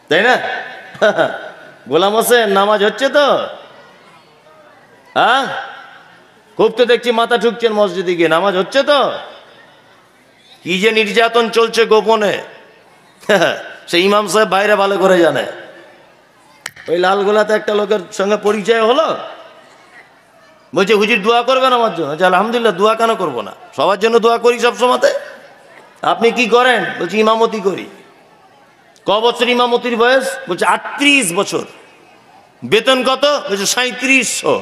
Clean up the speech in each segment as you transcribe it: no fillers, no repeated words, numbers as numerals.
তাই না? গোলাম হোসেন, নামাজ হচ্ছে তো? হ্যাঁ, খুব তো দেখছি মাথা ঠুকছেন মসজিদে গিয়ে। নামাজ হচ্ছে তো? কি যে নির্যাতন চলছে গোপনে, সেই ইমাম সাহেব বাইরে ভালো করে জানে। ওই লালগোলাতে একটা লোকের সঙ্গে পরিচয় হলো, বলছে হুজুর দোয়া করবেন আমার জন্য। আলহামদুলিল্লাহ, দোয়া কেন করবো না, সবার জন্য দোয়া করি সব সময়তে। আপনি কি করেন? বলছি ইমামতি করি। ক বছর ইমামতির বয়স? বলছে 38 বছর। বেতন কত? বলছে 3700।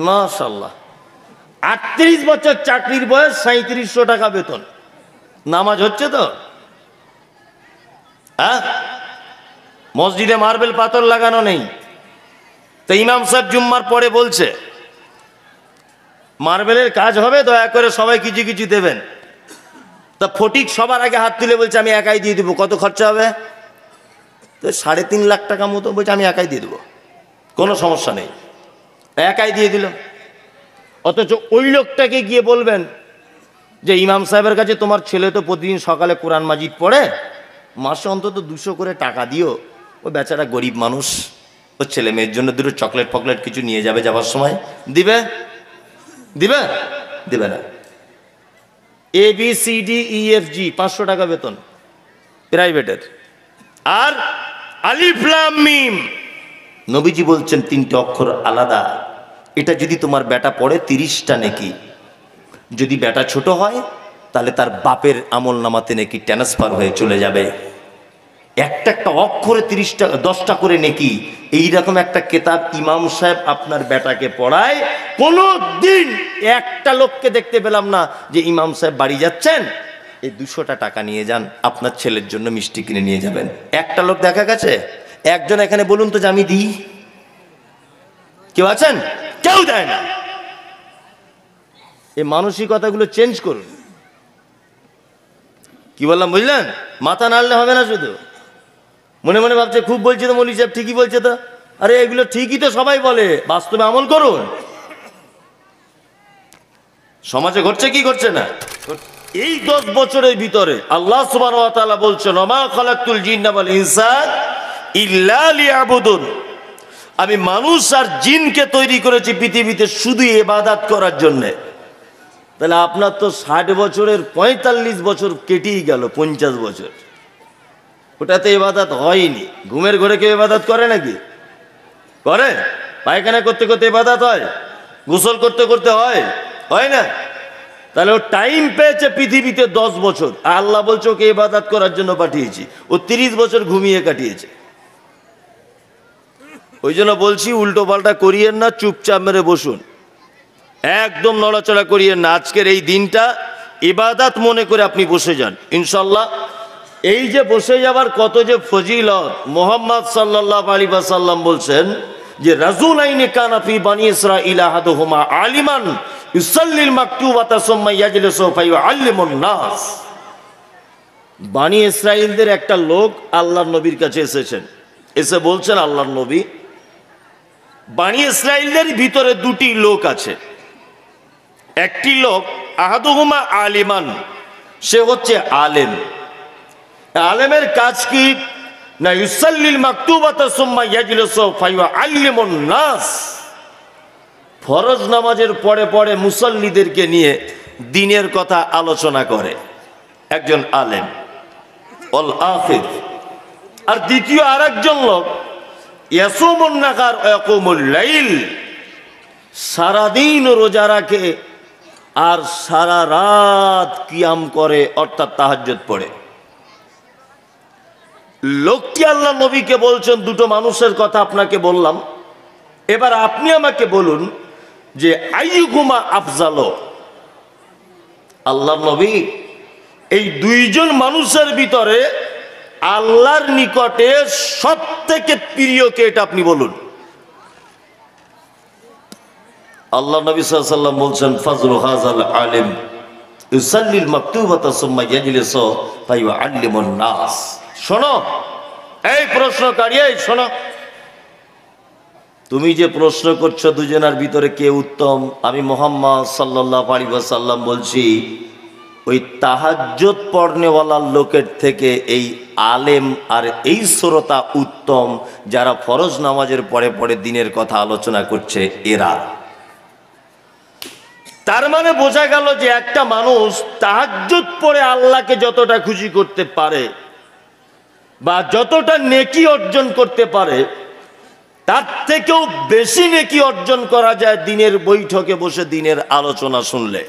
মাশাআল্লাহ, 38 বছর চাকরির বয়স, 3700 টাকা বেতন। নামাজ হচ্ছে তো? হ্যাঁ, মসজিদে মার্বেল পাথর লাগানো নেই। তো ইমাম সাহেব জুম্মার পরে বলছে মার্বেলের কাজ হবে, দয়া করে সবাই কিছু কিছু দেবেন। তা ফটিক সবার আগে হাত তুলে বলছে আমি একাই দিয়ে দেবো। কত খরচা হবে? তো 3.5 লাখ টাকা মতো। বলছে আমি একাই দিয়ে দেবো, কোনো সমস্যা নেই। একাই দিয়ে দিল। অথচ ওই লোকটাকে গিয়ে বলবেন যে ইমাম সাহেবের কাছে তোমার ছেলে তো প্রতিদিন সকালে কোরআন মাজিদ পড়ে, মাসে অন্তত 200 করে টাকা দিও। ও বেচারা গরিব মানুষ, ওর ছেলে মেয়ের জন্য দুটো চকলেট ফকলেট কিছু নিয়ে যাবে যাবার সময়। দিবে? দিবে? দিবে না। ABCDEFG 500 টাকা বেতন প্রাইভেটের। আর আলিফ লাম মিম, নবীজি বলছেন 3টে অক্ষর আলাদা। এটা যদি তোমার বেটা পড়ে 30টা নেকি। যদি বেটা ছোট হয় তাহলে তার বাপের আমল নামাতে নেকি ট্রান্সফার হয়ে চলে যাবে। একটা একটা অক্ষরে 30টা 10টা করে নেকি। এইরকম একটা কেতাব ইমাম সাহেব আপনার বেটাকে পড়ায়। কোনো দিন একটা লোককে দেখতে পেলাম না যে ইমাম সাহেব বাড়ি যাচ্ছেন, এই 200টা টাকা নিয়ে যান, আপনার ছেলের জন্য মিষ্টি কিনে নিয়ে যাবেন। একটা লোক দেখা গেছে? একজন এখানে বলুন তো যে আমি দিই। কেউ আছেন? কেউ দেয় না। এই মানসিকতাগুলো চেঞ্জ করুন। কি বললাম বুঝলেন? মাথা নাড়লে হবে না, শুধু মনে মনে ভাবছে খুব বলছে তো মৌলভী সাহেব, ঠিকই বলছে তো। আরে এগুলো ঠিকই তো সবাই বলে, বাস্তবে আমল করুন। সমাজে ঘটছে কি ঘটছে না? এই 10 বছরের ভিতরে আল্লাহ সুবহানাহু ওয়া তাআলা বলছেন ওমা খালাকতুল জিন্না ওয়াল ইনসা ইল্লা লিয়াবুদুন, আমি মানুষ আর জিনকে তৈরি করেছি পৃথিবীতে শুধু ইবাদত করার জন্যে। তাহলে আপনার তো 60 বছরের 45 বছর কেটেই গেল, 50 বছর। ওটাতে ইবাদত হয়নি। ঘুমের ঘরে কেউ ইবাদত করে নাকি? করে? পায়খানা করতে করতে ইবাদত হয়? গোসল করতে করতে হয়? হয় না। তাহলে ও টাইম পেয়েছে পৃথিবীতে 10 বছর। আল্লাহ বলছে ওকে ইবাদত করার জন্য পাঠিয়েছি। ও 30 বছর ঘুমিয়ে কাটিয়েছে। ওই জন্য বলছি উল্টো পাল্টা করিয়েন না, চুপচাপ মেরে বসুন, একদম নড়াচড়া করিয়েন না। আজকের এই দিনটা ইবাদত মনে করে আপনি বসে যান, ইনশাল্লাহ। এই যে বসে যাবার কত যে ফজিলত, মুহাম্মদ সাল্লাল্লাহু আলাইহি ওয়াসাল্লাম বলছেন যে রাজুলাইনি কানা ফি বানি ইসরাঈল আহাদুহুমা আলিমান ইউসাল্লিল মাকতুবাতা সুম্মা ইয়াজলিসু ফায়ুআল্লিমুন নাস। বানি ইসরাঈলদের একটা লোক আল্লাহর নবীর কাছে এসেছেন, এসে বলছেন আল্লাহর নবী, বানি ইসরাঈলদের ভিতরে 2টি লোক আছে। একটি লোক আহাদুহুমা আলিমান, সে হচ্ছে আলেম। আলেমের কাজ কি না? ইউসাল্লিল মাকতুবাতা সুম্মা ইয়াজলিসু ফায়ুআল্লিমুন নাস, ফরজ নামাজের পরে পরে মুসল্লিদেরকে নিয়ে দ্বীনের কথা আলোচনা করে, একজন আলেম। ওয়াল আখির, আর দ্বিতীয় আরেকজন লোক ইয়াসুমুন নাহার ওয়া ইয়াকুমুল লাইল, সারাদিন রোজা রাখে আর সারা রাত কিয়াম করে, অর্থাৎ তাহাজ্জুদ পড়ে। লোকটি আল্লাহ নবীকে বলছেন, 2টো মানুষের কথা আপনাকে বললাম। এবার আপনি আমাকে বলুন যে আইয়ুকুমা আফজালো, আল্লাহ নবী এই 2জন মানুষের ভিতরে আল্লাহর নিকটে সব থেকে প্রিয় কে, এটা আপনি বলুন। আল্লাহ নবী সাল্লাল্লাহু আলাইহি ওয়াসাল্লাম বলছেন ফাজলু হাযাল আলিম ইউসাল্লিল মাকতুবাতা সুম্মা ইয়াজলিসু ফায়ুআল্লিমুন নাস। শোনো এই প্রশ্নকারী, এই শোনো, তুমি যে প্রশ্ন করছো 2জনের ভিতরে কে উত্তম, আমি মুহাম্মদ সাল্লাল্লাহু আলাইহি ওয়াসাল্লাম বলছি ওই তাহাজ্জুদ পড়নেওয়ালা লোকের থেকে এই আলেম আর এই শ্রোতা উত্তম যারা ফরজ নামাজের পরে পরে দিনের কথা আলোচনা করছে এরা। তার মানে বোঝা গেল যে একটা মানুষ তাহাজ্জুদ পড়ে আল্লাহকে যতটা খুশি করতে পারে বা যতটা নেকি অর্জন করতে পারে, তার থেকেও বেশি নেকি অর্জন করা যায় দিনের বৈঠকে বসে দিনের আলোচনা শুনলে।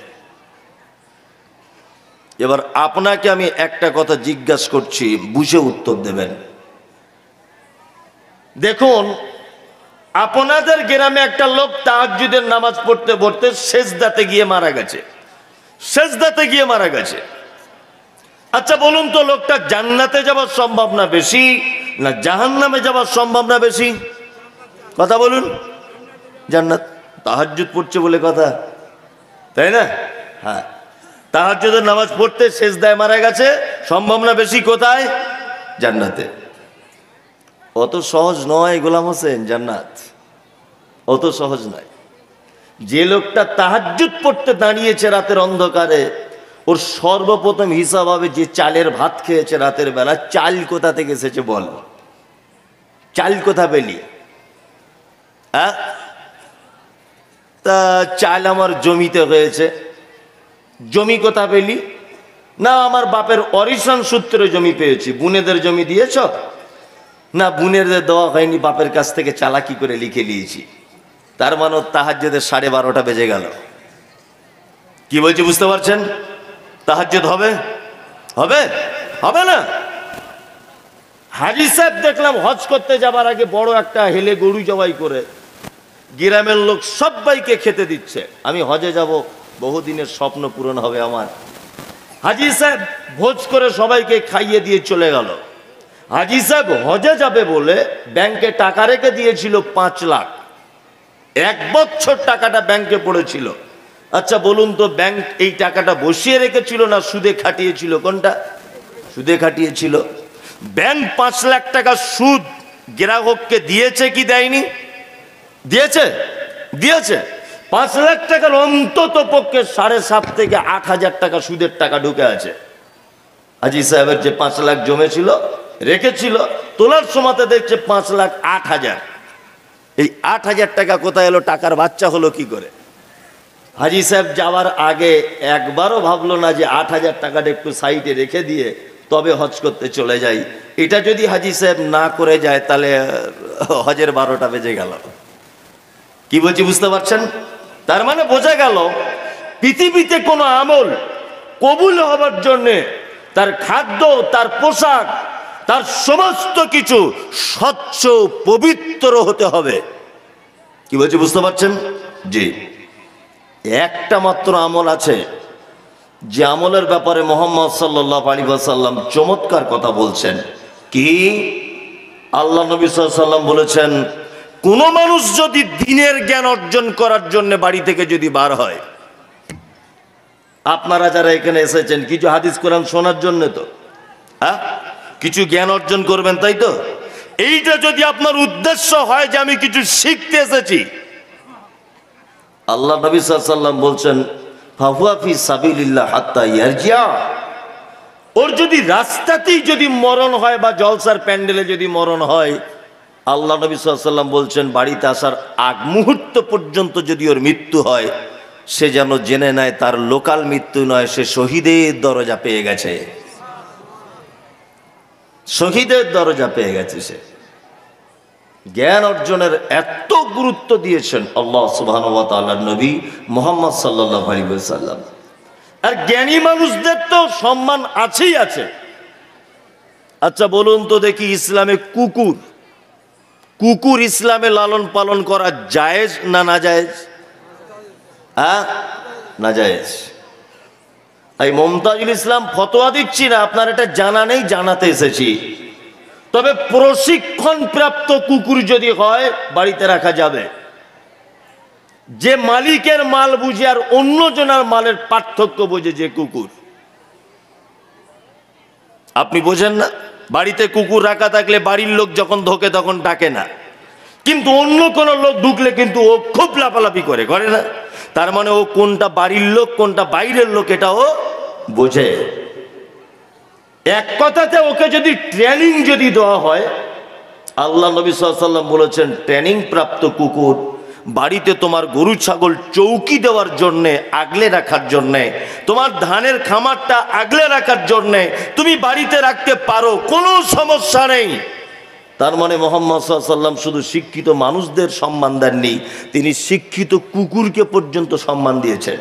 এবার আপনাকে আমি একটা কথা জিজ্ঞাসা করছি, বুঝে উত্তর দেবেন। দেখুন, আপনাদের গ্রামে একটা লোক তাহাজ্জুদের নামাজ পড়তে পড়তে সেজদাতে গিয়ে মারা গেছে, সেজদাতে গিয়ে মারা গেছে। আচ্ছা বলুন তো, লোকটা জান্নাতে যাওয়ার সম্ভাবনা বেশি না জাহান্নামে যাওয়ার সম্ভাবনা বেশি? কথা বলুন। জান্নাত। তাহাজ্জুদ পড়ছে বলে কথা, তাই না? হ্যাঁ, তাহাজ্জুদের নামাজ পড়তে সেজদায় মারা গেছে, সম্ভাবনা বেশি কোথায়? জান্নাতে। অত সহজ নয় গোলাম হোসেন জান্নাত, অত সহজ নয়। যে লোকটা তাহাজ্জুদ পড়তে দাঁড়িয়েছে রাতের অন্ধকারে, ওর সর্বপ্রথম হিসাব হবে যে চালের ভাত খেয়েছে রাতের বেলা, চাল কোথা থেকে এসেছে বল, চাল কোথা পেলি? হ্যাঁ, তা চাল আমার জমিতে হয়েছে। জমি কোথা পেলি? না, আমার বাপের অরিসান সূত্রে জমি পেয়েছি। বুনেদের জমি দিয়েছ? না, বুনেদের দেওয়া হয়নি, বাপের কাছ থেকে চালাকি করে লিখে নিয়েছি। তার মানে তাহাজ্জুদের 12:30 বেজে গেল। কি বলছি বুঝতে পারছেন? তাহাজ্জুদ হবে? হবে? হবে না। হাজী সাহেব দেখলাম হজ করতে যাবার আগে বড় একটা হেলে গরু জবাই করে গ্রামের লোক সবাইকে খেতে দিচ্ছে। আমি হজে যাব, বহুদিনের স্বপ্ন পূরণ হবে আমার। হাজী সাহেব ভোজ করে সবাইকে খাইয়ে দিয়ে চলে গেল। হাজী সাহেব হজে যাবে বলে ব্যাংকে টাকা রেখে দিয়েছিল 5 লাখ। 1 বছর টাকাটা ব্যাংকে পড়েছিল। আচ্ছা বলুন তো, ব্যাংক এই টাকাটা বসিয়ে রেখেছিল না সুদে খাটিয়েছিল? কোনটা? সুদে খাটিয়েছিল। ব্যাংক 5 লাখ টাকা সুদ গ্রাহককে দিয়েছে কি দেয়নি? দিয়েছে, দিয়েছে। 5 লাখ টাকার অন্তত পক্ষে 7.5 থেকে 8,000 টাকা সুদের টাকা ঢুকে আছে। হাজী সাহেবের যে 5 লাখ জমেছিল, রেখেছিল, তোলার সময়তে দেখছে 5,08,000। এই 8,000 টাকা কোথায় এলো? টাকার বাচ্চা হলো কি করে? হাজী সাহেব যাওয়ার আগে একবারও ভাবলো না যে 8,000 টাকাটা একটু সাইডে রেখে দিয়ে তবে হজ করতে চলে যাই। এটা যদি হাজী সাহেব না করে যায় তাহলে হজের 12টা বেজে গেল। কি বলছি বুঝতে পারছেন? তার মানে বোঝা গেল পৃথিবীতে কোনো আমল কবুল হবার জন্যে তার খাদ্য, তার পোশাক, তার সমস্ত কিছু স্বচ্ছ পবিত্র হতে হবে। কি বলছি বুঝতে পারছেন? জি। একটা মাত্র আমল আছে যে আমলের ব্যাপারে মুহাম্মদ সাল্লাল্লাহু আলাইহি ওয়াসাল্লাম চমৎকার কথা বলছেন। কি? আল্লাহ নবী সাল্লাল্লাহু আলাইহি ওয়াসাল্লাম বলেছেন, কোন মানুষ যদি দ্বীনের জ্ঞান অর্জন করার জন্য বাড়ি থেকে যদি বার হয়, আপনারা যারা এখানে এসেছেন কিছু হাদিস কোরআন শোনার জন্য তো, হ্যাঁ, কিছু জ্ঞান অর্জন করবেন, তাই তো? এইটা যদি আপনার উদ্দেশ্য হয় যে আমি কিছু শিখতে এসেছি, আল্লাহ নবী সাল্লাল্লাহু আলাইহি ওয়াসাল্লাম বলছেন ফাহুয়া ফি সাবিলিল্লাহ হাত্তা ইয়ারজিয়া। ওর যদি রাস্তাতেই যদি মরণ হয় বা জলসার প্যান্ডেলে যদি মরণ হয়, আল্লাহ নবী সাল্লাল্লাহু আলাইহি ওয়াসাল্লাম বলছেন বাড়িতে আসার আগ মুহূর্ত পর্যন্ত যদি ওর মৃত্যু হয়, সে যেন জেনে নেয় তার লোকাল মৃত্যু নয়, সে শহীদের দরজা পেয়ে গেছে। শহীদের দরজা পেয়ে গেছে সে। জ্ঞান অর্জনের এত গুরুত্ব দিয়েছেন আল্লাহ সুবহানাহু ওয়া তাআলার নবী মুহাম্মদ সাল্লাল্লাহু আলাইহি ওয়াসাল্লাম। আর জ্ঞানী মানুষদের তো সম্মান আছেই আছে। আচ্ছা বলুন তো দেখি, ইসলামে কুকুর, কুকুর ইসলামে লালন পালন করা জায়েজ না নাজায়েজ? হ্যাঁ, নাজায়েজ। এই মুমতাজুল ইসলাম ফতোয়া দিচ্ছি না, আপনার এটা জানা নেই, জানাতে এসেছি। তবে প্রশিক্ষণ প্রাপ্ত কুকুর যদি হয় বাড়িতে রাখা যাবে। যে মালিকের মাল বুঝে আর অন্যজনের মালের পার্থক্য বোঝে যে কুকুর। আপনি বোঝেন না? বাড়িতে কুকুর রাখা থাকলে বাড়ির লোক যখন ঢোকে তখন ডাকে না, কিন্তু অন্য কোনো লোক ঢুকলে কিন্তু ও খুব লাফালাফি করে, করে না? তার মানে ও কোনটা বাড়ির লোক কোনটা বাইরের লোক এটা ও বোঝে। এক কথাতে ওকে যদি ট্রেনিং যদি দেওয়া হয়, আল্লাহ নবী সাল্লাল্লাহু আলাইহি ওয়াসাল্লাম বলেছেন ট্রেনিং প্রাপ্ত কুকুর বাড়িতে তোমার গরু ছাগল চৌকি দেওয়ার জন্যে, আগলে রাখার জন্যে, তোমার ধানের খামারটা আগলে রাখার জন্যে তুমি বাড়িতে রাখতে পারো, কোনো সমস্যা নেই। তার মানে মুহাম্মদ সাল্লাল্লাহু আলাইহি ওয়াসাল্লাম শুধু শিক্ষিত মানুষদের সম্মান দেননি, তিনি শিক্ষিত কুকুরকে পর্যন্ত সম্মান দিয়েছেন।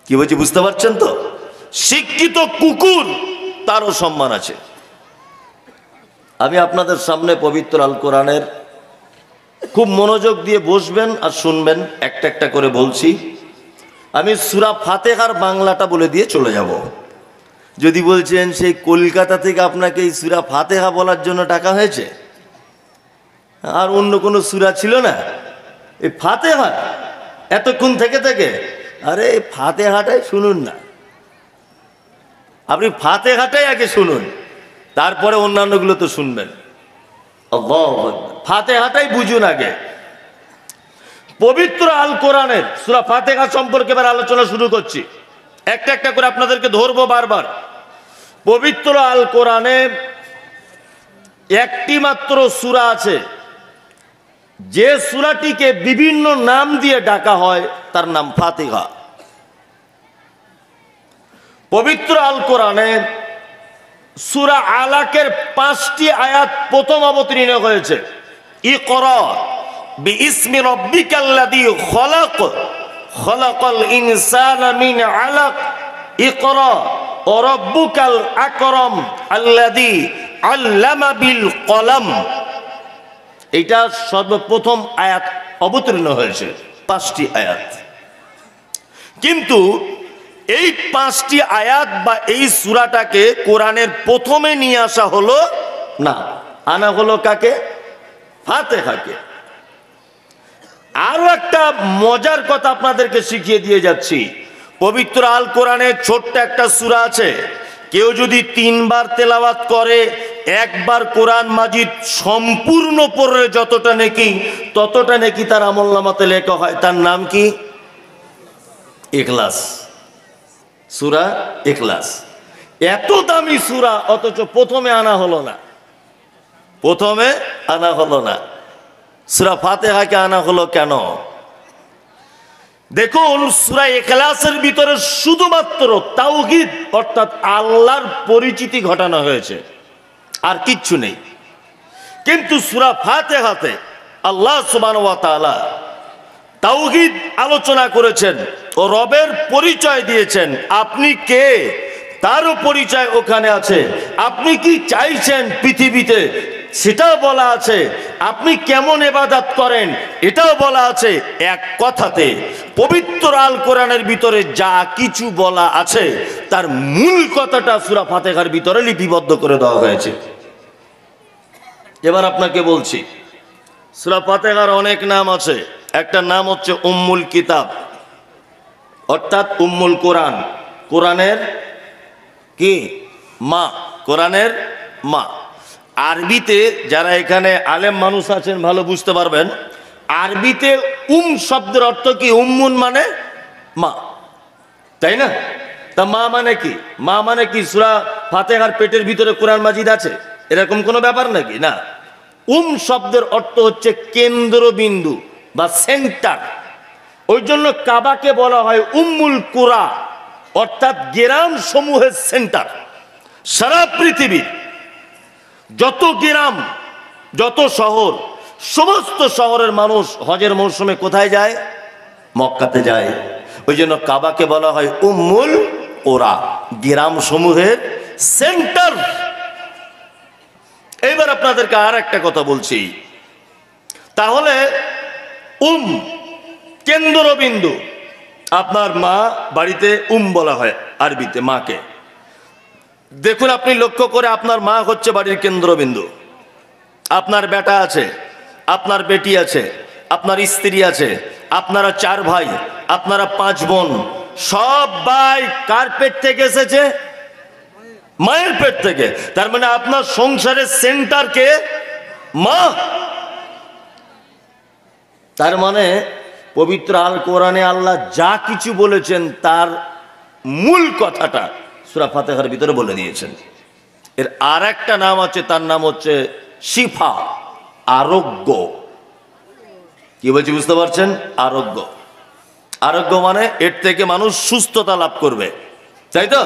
কি বলছি বুঝতে পারছেন তো? শিক্ষিত কুকুর তারও সম্মান আছে। আমি আপনাদের সামনে পবিত্র আল কোরআনের, খুব মনোযোগ দিয়ে বসবেন আর শুনবেন, একটা একটা করে বলছি। আমি সূরা ফাতিহার বাংলাটা বলে দিয়ে চলে যাব। যদি বলছেন সেই কলকাতা থেকে আপনাকে এই সূরা ফাতিহা বলার জন্য টাকা হয়েছে, আর অন্য কোনো সূরা ছিল না, এই ফাতিহা এতক্ষণ থেকে থেকে, আরে এই ফাতিহাটাই শুনুন না, আপনি ফাতিহাটাই আগে শুনুন, তারপরে অন্যান্যগুলো তো শুনবেন। আল্লাহু আকবার। ফাতিহাটাই বুঝুন আগে। পবিত্র আল কোরআনের সূরা ফাতিহা সম্পর্কে এবার আলোচনা শুরু করছি। একটা একটা করে আপনাদেরকে ধরবো বারবার। পবিত্র আল কোরআনে একটি মাত্র সূরা আছে, যে সূরাটিকে বিভিন্ন নাম দিয়ে ডাকা হয়, তার নাম ফাতিহা। পবিত্র আল কোরআনে সূরা আলাকের 5টি আয়াত প্রথম অবতীর্ণ হয়েছে। ইকরা বিইসমি রাব্বিকাল্লাযী খলাক, খলাকাল ইনসানা মিন আলাক, ইকরা ওয়া রাব্বুকাল আকরাম আল্লাযী আল্লামা বিল কলম। এটা সর্বপ্রথম আয়াত অবতীর্ণ হয়েছে, 5টি আয়াত। কিন্তু এই 5টি আয়াত বা এই সূরাটাকে কোরআনের প্রথমে নিয়ে আসা হলো না, আনা হলো কাকে? ফাতিহাকে। আরো একটা মজার কথা আপনাদেরকে শিখিয়ে দিয়ে যাচ্ছি। পবিত্র আল কোরআনে ছোট্ট একটা সূরা আছে, কেউ যদি 3 বার তেলাওয়াত করে, একবার কোরআন মাজিদ সম্পূর্ণ পড়লে যতটা নেকি, ততটা নেকি তার আমলনামাতে লেখা হয়। তার নাম কি? ইখলাস। সূরা ইখলাস। এত দামি সূরা, অথচ প্রথমে আনা হলো না, প্রথমে আনা হলো না। সূরা ফাতিহাকে আনা হলো কেন? দেখুন, সূরা ইখলাসের ভিতরে শুধুমাত্র তাওহীদ অর্থাৎ আল্লাহর পরিচিতি ঘটানো হয়েছে, আর কিচ্ছু নেই। কিন্তু সূরা ফাতিহাতে আল্লাহ সুবহানাহু ওয়া তাআলা তাওহীদ আলোচনা করেছেন ও রবের পরিচয় দিয়েছেন। আপনি কে তারও পরিচয় ওখানে আছে। আপনি কি চাইছেন পৃথিবীতে সেটাও বলা আছে। আপনি কেমন ইবাদত করেন এটাও বলা আছে। এক কথাতে পবিত্র আল কোরআনের ভিতরে যা কিছু বলা আছে তার মূল কথাটা সূরা ফাতিহার ভিতরে লিপিবদ্ধ করে দেওয়া হয়েছে। এবার আপনাকে বলছি, সূরা ফাতিহার অনেক নাম আছে। একটা নাম হচ্ছে উম্মুল কিতাব, অর্থাৎ উম্মুল কোরআন, কোরআনের কি মা, কোরআনের মা। আরবিতে যারা এখানে আলেম মানুষ আছেন ভালো বুঝতে পারবেন, আরবিতে শব্দের অর্থ কি? উম্মুন মানে মা, তাই না? তা মা মানে কি? মা মানে কি সূরা ফাতিহার পেটের ভিতরে কোরআন মাজিদ আছে এরকম কোনো ব্যাপার নাকি? না। শব্দের অর্থ হচ্ছে কেন্দ্রবিন্দু বা সেন্টার। ওই জন্য কাবাকে বলা হয় উম্মুল কুরা, অর্থাৎ গ্রাম সমূহের সেন্টার। সারা পৃথিবীর যত গ্রাম, যত শহর, সমস্ত শহরের মানুষ হজের মৌসুমে কোথায় যায়? মক্কাতে যায়। ওই জন্য কাবাকে বলা হয় উম্মুল কুরা, গ্রাম সমূহের সেন্টার। এবার আপনাদেরকে আর একটা কথা বলছি। তাহলে কেন্দ্রবিন্দু, আপনার মা বাড়িতে বলা হয় আরবিতে মাকে। দেখুন, আপনি লক্ষ্য করে, আপনার মা হচ্ছে বাড়ির কেন্দ্রবিন্দু। আপনার বেটা আছে, আপনার বেটি আছে, আপনার স্ত্রী আছে, আপনারা 4 ভাই, আপনারা 5 বোন, সব ভাই কার পেট থেকে এসেছে? মায়ের পেট থেকে। তার মানে আপনার সংসারের সেন্টার কে? মা। তার মানে পবিত্র আল কোরআনে আল্লাহ যা কিছু বলেছেন তার মূল কথাটা সূরা ফাতিহার ভিতরে বলে দিয়েছেন। এর আর একটা নাম আছে, তার নাম হচ্ছে শিফা, আরোগ্য। কি বলছি বুঝতে পারছেন? আরোগ্য। আরোগ্য মানে এর থেকে মানুষ সুস্থতা লাভ করবে, তাই তো?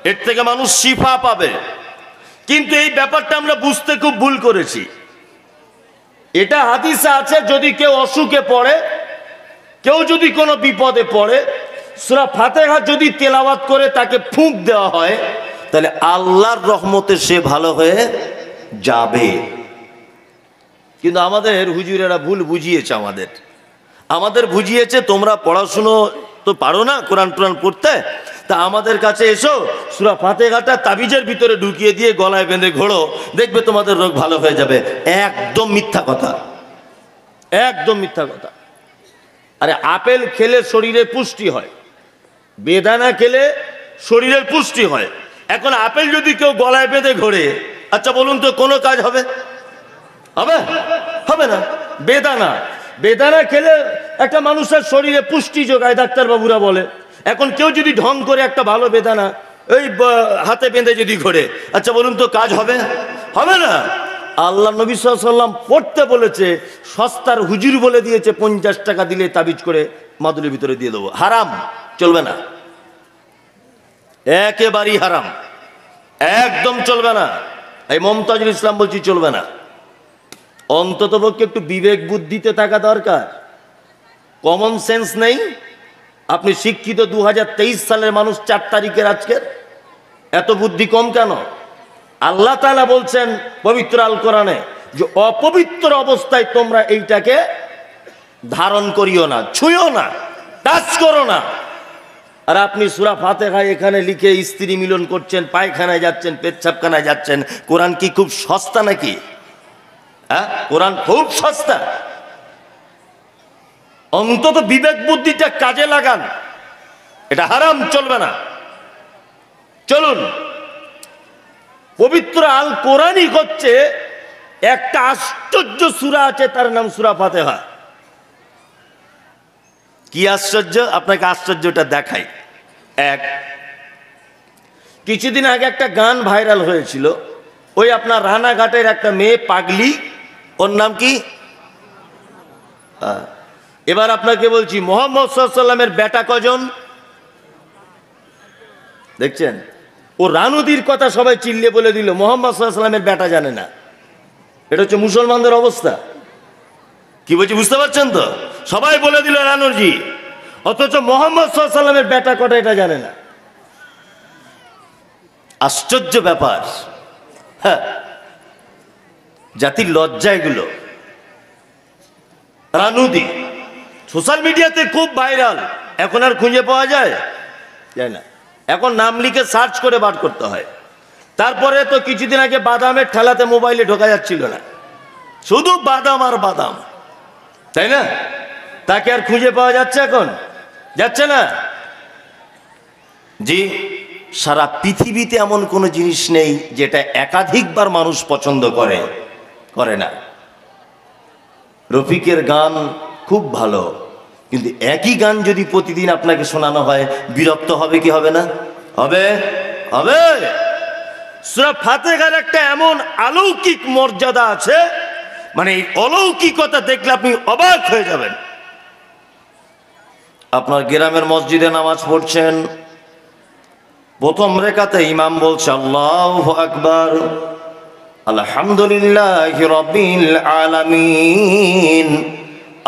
এর থেকে মানুষ শিফা পাবে। কিন্তু এই ব্যাপারটা আমরা বুঝতে খুব ভুল করেছি। এটা হাদিসে আছে, যদি কেউ অসুখে পড়ে, কেউ যদি কোনো বিপদে পড়ে, সূরা ফাতিহা যদি তেলাওয়াত করে তাকে ফুঁক দেওয়া হয়, তাহলে আল্লাহর রহমতে সে ভালো হয়ে যাবে। কিন্তু আমাদের হুজুরেরা ভুল বুঝিয়েছে, আমাদের বুঝিয়েছে তোমরা পড়াশুনো তো পারো না কোরআন টোরআন পড়তে, তা আমাদের কাছে এসো, সূরা ফাতিহাটা তাবিজের ভিতরে ঢুকিয়ে দিয়ে গলায় বেঁধে ঘোড়ো, দেখবে তোমাদের রোগ ভালো হয়ে যাবে। একদম মিথ্যা কথা, একদম মিথ্যা কথা। আরে আপেল খেলে শরীরে পুষ্টি হয়, বেদানা খেলে শরীরের পুষ্টি হয়। এখন আপেল যদি কেউ গলায় বেঁধে ঘোরে, আচ্ছা বলুন তো কোনো কাজ হবে? হবে? হবে না। বেদানা খেলে একটা মানুষের শরীরে পুষ্টি যোগায়, ডাক্তারবাবুরা বলে। এখন কেউ যদি ঢং করে একটা ভালো বেদানা ওই হাতে বেঁধে যদি ঘোরে, আচ্ছা বলুন তো কাজ হবে? হবে না। আল্লাহ নবী সাল্লাল্লাহু আলাইহি ওয়াসাল্লাম পড়তে বলেছে, সস্তার হুজুর বলে দিয়েছে 50 টাকা দিলে তাবিজ করে মাদুলির ভিতরে দিয়ে দেবো। হারাম, চলবে না, একেবারেই হারাম, একদম চলবে না। এই মমতাজুল ইসলাম বলছি চলবে না। অন্ততপক্ষে একটু বিবেক বুদ্ধিতে থাকা দরকার, কমন সেন্স নেই। আপনি শিক্ষিত 2023 সালের মানুষ, 4 তারিখের আজকের, এত বুদ্ধি কম কেন? আল্লাহ তাআলা বলছেন পবিত্র আল কোরআনে যে অপবিত্র অবস্থায় তোমরা এইটাকে ধারণ করিও না, ছুঁয়ো না, টাচ করো না। আর আপনি সূরা ফাতিহা এখানে লিখে স্ত্রী মিলন করছেন, পায়খানায় যাচ্ছেন, পেচ্ছাবখানায় যাচ্ছেন। কোরআন কি খুব সস্তা নাকি? হ্যাঁ, কোরআন খুব সস্তা। অন্তত বিবেক বুদ্ধিটা কাজে লাগান। এটা হারাম, চলবে না। চলুন, পবিত্র আল কোরআনই হচ্ছে একটা আশ্চর্য সূরা আছে, তার নাম সূরা ফাতিহা। কি আশ্চর্য, আপনাকে আশ্চর্যটা দেখাই। কিছুদিন আগে একটা গান ভাইরাল হয়েছিল, ওই আপনার রানাঘাটের একটা মেয়ে পাগলি, ওর নাম কি? এবার আপনাকে বলছি, মুহাম্মদ সাল্লাল্লাহু আলাইহি ওয়াসাল্লামের বেটা কজন দেখছেন? ও রানুদির কথা সবাই চিল্লে বলে দিল, মুহাম্মদ সাল্লাল্লাহু আলাইহি ওয়াসাল্লামের বেটা জানে না। এটা হচ্ছে মুসলমানদের অবস্থা। কি বলছি বুঝতে পারছেন তো? সবাই বলে দিল রানুজি, অথচ মুহাম্মদ সাল্লাল্লাহু আলাইহি ওয়াসাল্লামের বেটা কটা এটা জানে না। আশ্চর্য ব্যাপার। হ্যাঁ, জাতির লজ্জা এগুলো। রানুদি সোশ্যাল মিডিয়াতে খুব ভাইরাল, এখন আর খুঁজে পাওয়া যায় না। এখন নাম লিখে সার্চ করে বার করতে হয়। তারপরে তো কিছুদিন আগে বাদামের ঠেলাতে মোবাইলে ঢোকা যাচ্ছিল না, শুধু বাদাম আর বাদাম, তাই না? তাকে আর খুঁজে পাওয়া যাচ্ছে? এখন যাচ্ছে না। জি, সারা পৃথিবীতে এমন কোনো জিনিস নেই যেটা একাধিকবার মানুষ পছন্দ করে না। রফিকের গান খুব ভালো, কিন্তু একই গান যদি প্রতিদিন আপনাকে শোনানো হয়, বিরক্ত হবে কি হবে না? হবে। সূরা ফাতিহার একটা এমন অলৌকিক মর্যাদা আছে, মানে এই অলৌকিকতা দেখলে আপনি অবাক হয়ে যাবেন। আপনার গ্রামের মসজিদে নামাজ পড়ছেন, প্রথম রেখাতে ইমাম বলছে আল্লাহু আকবার, আলহামদুলিল্লাহি রাব্বিল আলামিন,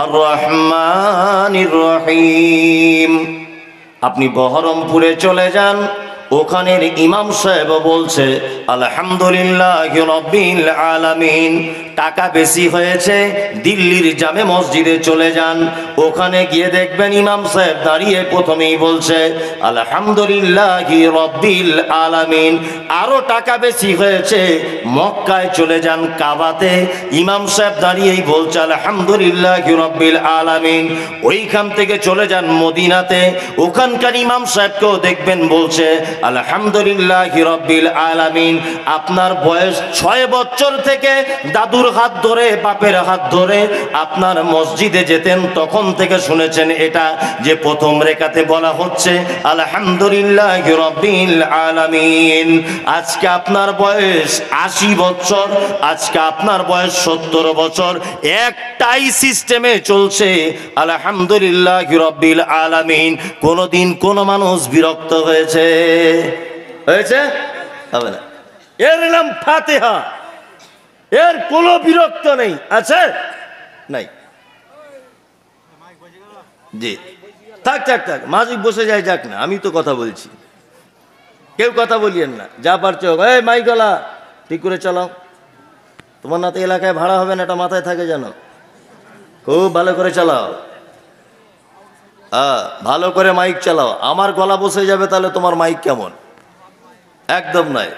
আর রহমানির রহিম। আপনি বহরমপুরে চলে যান, ওখানের ইমাম সাহেব বলছে আলহামদুলিল্লাহি রাব্বিল আলামিন। টাকা বেশি হয়েছে, দিল্লির জামে মসজিদে চলে যান, ওখানে গিয়ে দেখবেন ইমাম সাহেব দাঁড়িয়ে প্রথমেই বলছে আলহামদুলিল্লাহি রাব্বিল আলামিন। আরো টাকা বেশি হয়েছে, মক্কায় চলে যান, কাবাতে ইমাম সাহেব দাঁড়িয়েই বলছে আলহামদুলিল্লাহি রাব্বিল আলামিন। ওইখান থেকে চলে যান মদিনাতে, ওখানকার ইমাম সাহেবকেও দেখবেন বলছে আলহামদুলিল্লাহি রাব্বিল আলামিন। আপনার বয়স 6 বছর থেকে দাদু দাদুর হাত ধরে, বাপের হাত ধরে আপনার মসজিদে যেতেন, তখন থেকে শুনেছেন এটা যে প্রথম রেখাতে বলা হচ্ছে আলহামদুলিল্লাহি রাব্বিল আলামিন। আজকে আপনার বয়স 80 বছর, আজকে আপনার বয়স 70 বছর, একটাই সিস্টেমে চলছে আলহামদুলিল্লাহি রাব্বিল আলামিন। কোনদিন কোন মানুষ বিরক্ত হয়েছে? হবে না। এর নাম ফাতিহা, এর কোনো বিরক্ত নেই, আছে নাই? জি, থাক থাক থাক, মাঝি বসে যায়, যাক না, আমি তো কথা বলছি, কেউ কথা বলিয়েন না, যা পারছো। এই মাইকলা ঠিক করে চালাও, তোমার না তো এলাকায় ভাড়া হবে না, এটা মাথায় থাকে জানো, খুব ভালো করে চালাও। হ্যাঁ, ভালো করে মাইক চালাও, আমার গলা বসে যাবে তাহলে তোমার মাইক কেমন? একদম নয়,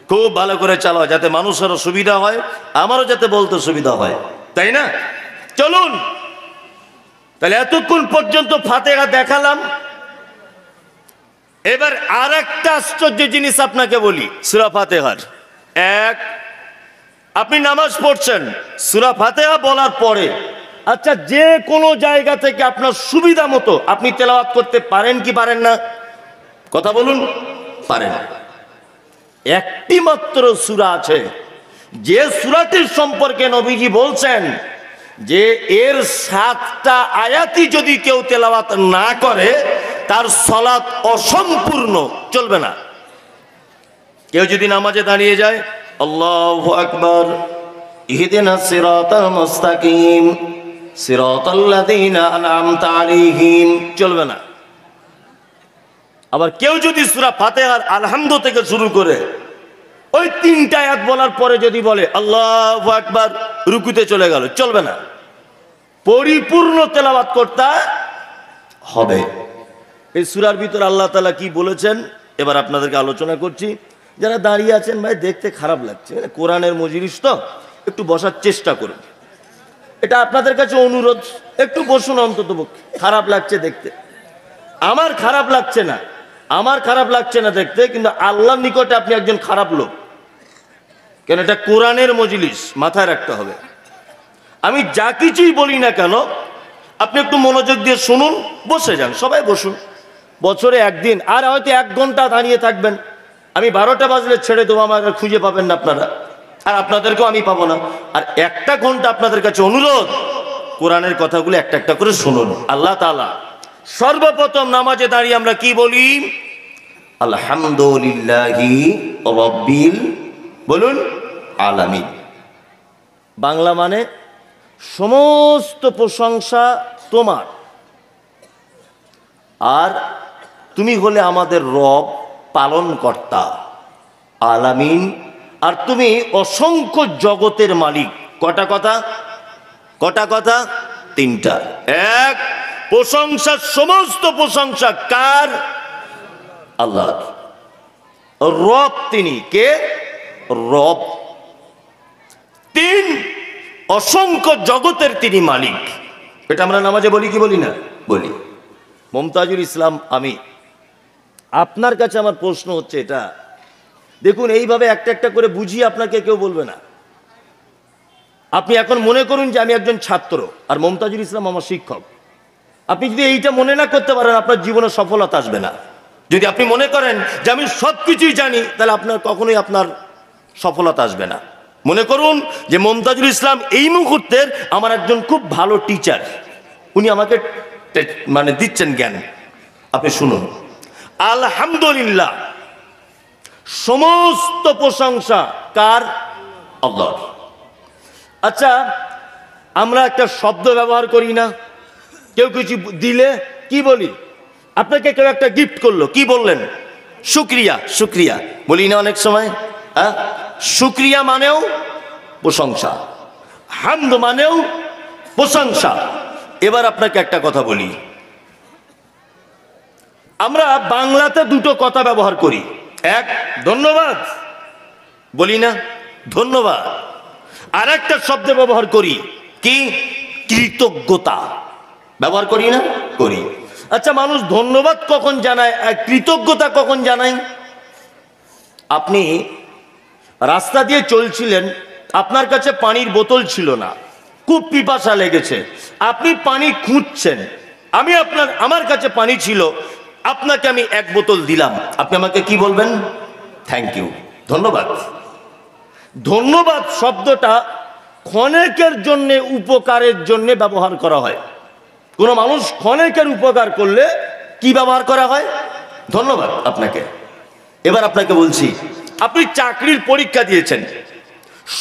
খুব ভালো করে চালাও, যাতে মানুষেরও সুবিধা হয়, আমারও যাতে বলতে সুবিধা হয়, তাই না? চলুন তাহলে, এতক্ষণ পর্যন্ত ফাতিহা দেখালাম। এবার আর একটা আশ্চর্য জিনিস আপনাকে বলি সূরা ফাতিহার। এক, আপনি নামাজ পড়ছেন, সূরা ফাতিহা বলার পরে আচ্ছা যে কোনো জায়গা থেকে আপনার সুবিধা মতো আপনি তেলাওয়াত করতে পারেন কি পারেন না? কথা বলুন, পারেন। একটি মাত্র সূরা আছে যে সূরাটির সম্পর্কে নবীজি বলছেন যে এর 7টা আয়াতই যদি কেউ তেলাওয়াত না করে তার সালাত অসম্পূর্ণ, চলবে না। কেউ যদি নামাজে দাঁড়িয়ে যায় আল্লাহু আকবার, ইহদিনাস সিরাতাল মুস্তাকিম সিরাতাল্লাযীনা আন'আমতা আলাইহিম, চলবে না। আবার কেউ যদি সূরা ফাতিহার আলহামদু থেকে শুরু করে ওই 3টা আয়াত বলার পরে যদি বলে আল্লাহু আকবার, রুকুতে চলে গেল, চলবে না। পরিপূর্ণ তেলাওয়াত করতে হবে। এই সূরার ভিতর আল্লাহ তাআলা কি বলেছেন এবার আপনাদেরকে আলোচনা করছি। যারা দাঁড়িয়ে আছেন ভাই দেখতে খারাপ লাগছে, কোরআনের মজলিস তো, একটু বসার চেষ্টা করুন, এটা আপনাদের কাছে অনুরোধ, একটু বসুন অন্তত পক্ষে। খারাপ লাগছে দেখতে, আমার খারাপ লাগছে না, আমার খারাপ লাগছে না দেখতে, কিন্তু আল্লাহর নিকটে আপনি একজন খারাপ লোক, কেন এটা কোরআনের মজলিস, মাথায় রাখতে হবে। আমি যা কিছুই বলি না কেন আপনি একটু মনোযোগ দিয়ে শুনুন, বসে যান, সবাই বসুন। বছরে একদিন, আর হয়তো 1 ঘন্টা দাঁড়িয়ে থাকবেন, আমি 12টা বাজলে ছেড়ে দেবো, আমাকে খুঁজে পাবেন না আপনারা, আর আপনাদেরকেও আমি পাবো না। আর 1টা ঘন্টা আপনাদের কাছে অনুরোধ, কোরআনের কথাগুলো একটা একটা করে শুনুন। আল্লাহ তাআলা সর্বপ্রথম নামাজে দাঁড়িয়ে আমরা কি বলি? আলহামদুলিল্লাহি রাব্বিল, বলুন, আলামিন। বাংলা মানে সমস্ত প্রশংসা তোমার, আর তুমি হলে আমাদের রব, পালনকর্তা, আলামিন, আর তুমি অসংখ্য জগতের মালিক। কটা কথা? কটা কথা? 3টা। এক, প্রশংসা, সমস্ত প্রশংসা কার? আল্লাহ। রব তিনি, কে? রব। 3, অসংখ্য জগতের তিনি মালিক। এটা আমরা নামাজে বলি কি বলি না? বলি। মুমতাজুল ইসলাম আমি, আপনার কাছে আমার প্রশ্ন হচ্ছে এটা, দেখুন এইভাবে একটা একটা করে বুঝিয়ে আপনাকে কেউ বলবে না। আপনি এখন মনে করুন যে আমি একজন ছাত্র আর মুমতাজুল ইসলাম আমার শিক্ষক। আপনি যদি এইটা মনে না করতে পারেন আপনার জীবনে সফলতা আসবে না। যদি আপনি মনে করেন যে আমি সব কিছুই জানি, তাহলে আপনার কখনোই আপনার সফলতা আসবে না। মনে করুন যে মুমতাজুল ইসলাম এই মুহূর্তের আমার একজন খুব ভালো টিচার, উনি আমাকে মানে দিচ্ছেন জ্ঞান। আপনি শুনুন, আলহামদুলিল্লাহ, সমস্ত প্রশংসা কার? আল্লাহর। আচ্ছা, আমরা একটা শব্দ ব্যবহার করি না? কেউ কিছু দিলে কি বলি? আপনাকে কেউ একটা গিফট করলো, কি বললেন? শুকরিয়া। শুকরিয়া বলি না অনেক সময়? হ্যাঁ, শুকরিয়া মানেও প্রশংসা, হামদ মানেও প্রশংসা। এবার আপনাকে একটা কথা বলি, আমরা বাংলাতে 2টো কথা ব্যবহার করি। এক, ধন্যবাদ বলি না? ধন্যবাদ। আর একটা শব্দ ব্যবহার করি কি? কৃতজ্ঞতা। ব্যবহার করি না? করি। আচ্ছা, মানুষ ধন্যবাদ কখন জানায় আর কৃতজ্ঞতা কখন জানায়? আপনি রাস্তা দিয়ে চলছিলেন, আপনার কাছে পানির বোতল ছিল না, খুব পিপাসা লেগেছে, আপনি পানি খুঁজছেন, আমার কাছে পানি ছিল, আপনাকে আমি 1 বোতল দিলাম, আপনি আমাকে কি বলবেন? থ্যাংক ইউ, ধন্যবাদ। ধন্যবাদ শব্দটা ক্ষণেকের জন্য, উপকারের জন্য ব্যবহার করা হয়। কোনো মানুষ ক্ষণেকের উপকার করলে কি ব্যবহার করা হয়? ধন্যবাদ আপনাকে। এবার আপনাকে বলছি, আপনি চাকরির পরীক্ষা দিয়েছেন,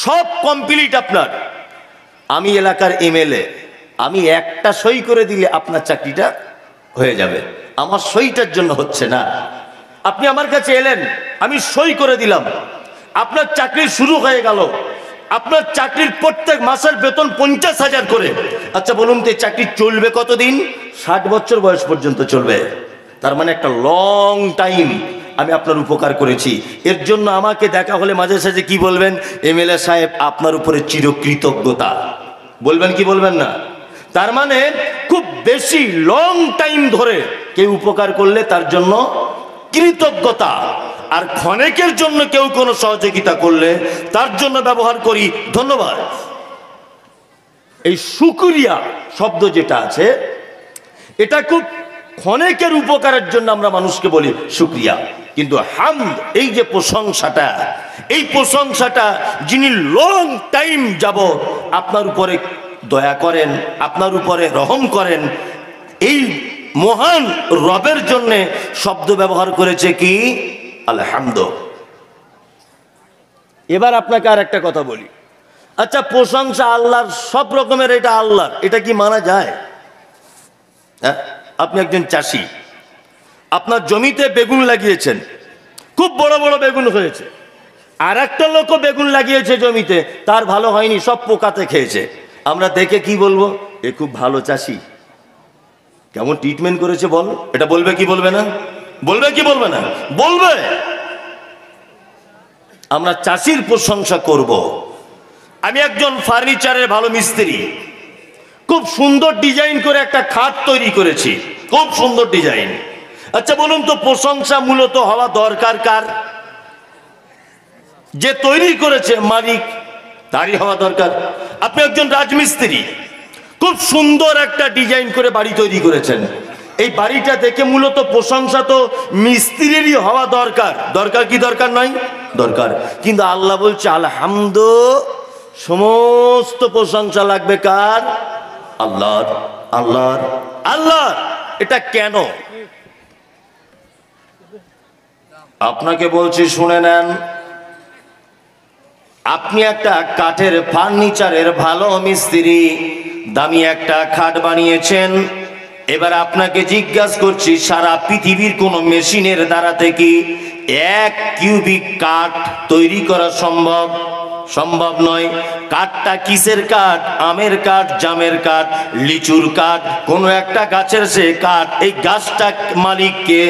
সব কমপ্লিট আপনার, আমি এলাকার এমএলএ, আমি একটা সই করে দিলে আপনার চাকরিটা হয়ে যাবে, আমার সইটার জন্য হচ্ছে না। আপনি আমার কাছে এলেন, আমি সই করে দিলাম, আপনার চাকরি শুরু হয়ে গেল, আপনার চাকরির প্রত্যেক মাসের বেতন 50,000 করে। আচ্ছা বলুন তো, এই চাকরি চলবে কতদিন? 60 বছর বয়স পর্যন্ত চলবে। তার মানে একটা লং টাইম আমি আপনার উপকার করেছি। এর জন্য আমাকে দেখা হলে মাঝে সাঝে কি বলবেন? এমএলএ সাহেব আপনার উপরে চিরকৃতজ্ঞতা বলবেন, কি বলবেন না? তার মানে খুব বেশি লং টাইম ধরে কেউ উপকার করলে তার জন্য কৃতজ্ঞতা, আর ক্ষণেকের জন্য কেউ কোনো সহযোগিতা করলে তার জন্য ব্যবহার করি ধন্যবাদ। এই শুকরিয়া শব্দ যেটা আছে, এটা খুব ক্ষণেকের উপকারের জন্য আমরা মানুষকে বলি শুকরিয়া। কিন্তু হামদ, এই যে প্রশংসাটা, এই প্রশংসাটা যিনি লং টাইম যাব আপনার উপরে দয়া করেন, আপনার উপরে রহম করেন, এই মহান রবের জন্য শব্দ ব্যবহার করেছে কি? আলহামদ। এবার আপনাকে আর একটা কথা বলি, আচ্ছা প্রশংসা আল্লাহর, সব রকমের, এটা আল্লাহর, এটা কি মানা যায়? হ্যাঁ, আপনি একজন চাষি, আপনার জমিতে বেগুন লাগিয়েছেন, খুব বড় বড় বেগুন হয়েছে, আর একটা লোকও বেগুন লাগিয়েছে জমিতে, তার ভালো হয়নি, সব পোকাতে খেয়েছে। আমরা দেখে কি বলবো? এ খুব ভালো চাষি, কেমন ট্রিটমেন্ট করেছে বল। এটা বলবে কি বলবে না? বলবে কি বলবে না? বলবে। আমরা চাষির প্রশংসা করব। আমি একজন ফার্নিচারের ভালো মিস্ত্রি, খুব সুন্দর ডিজাইন করে একটা খাট তৈরি করেছি, খুব সুন্দর ডিজাইন। আচ্ছা বলুন তো, প্রশংসা মূলত হওয়া দরকার কার? যে তৈরি করেছে মালিক, তারই হওয়া দরকার। আপনি একজন রাজমিস্ত্রি, খুব সুন্দর একটা ডিজাইন করে বাড়ি তৈরি করেছেন, এই বাড়িটা দেখে মূলত প্রশংসা তো মিস্ত্রিরই হওয়া দরকার। দরকার কি দরকার নয়? দরকার। কিন্তু আল্লাহ বলছে আলহামদ, সমস্ত প্রশংসা লাগবে কার? আল্লাহর। আল্লাহর, আল্লাহর। এটা কেন? আপনাকে বলছি, শুনে নেন। আপনি একটা কাঠের ফার্নিচারের ভালো মিস্ত্রি, দামি একটা খাট বানিয়েছেন। এবার আপনাকে জিজ্ঞাসা করছি, সারা পৃথিবীর কোন মেশিনের দ্বারা থেকে 1 কিউবিক কাঠ তৈরি করা সম্ভব? সম্ভব নয়। কাঠটা কিসের কাঠ? আমের কাঠ, জামের কাঠ, লিচুর কাঠ, কোন একটা গাছের সে কাঠ। এই গাছটা মালিককে?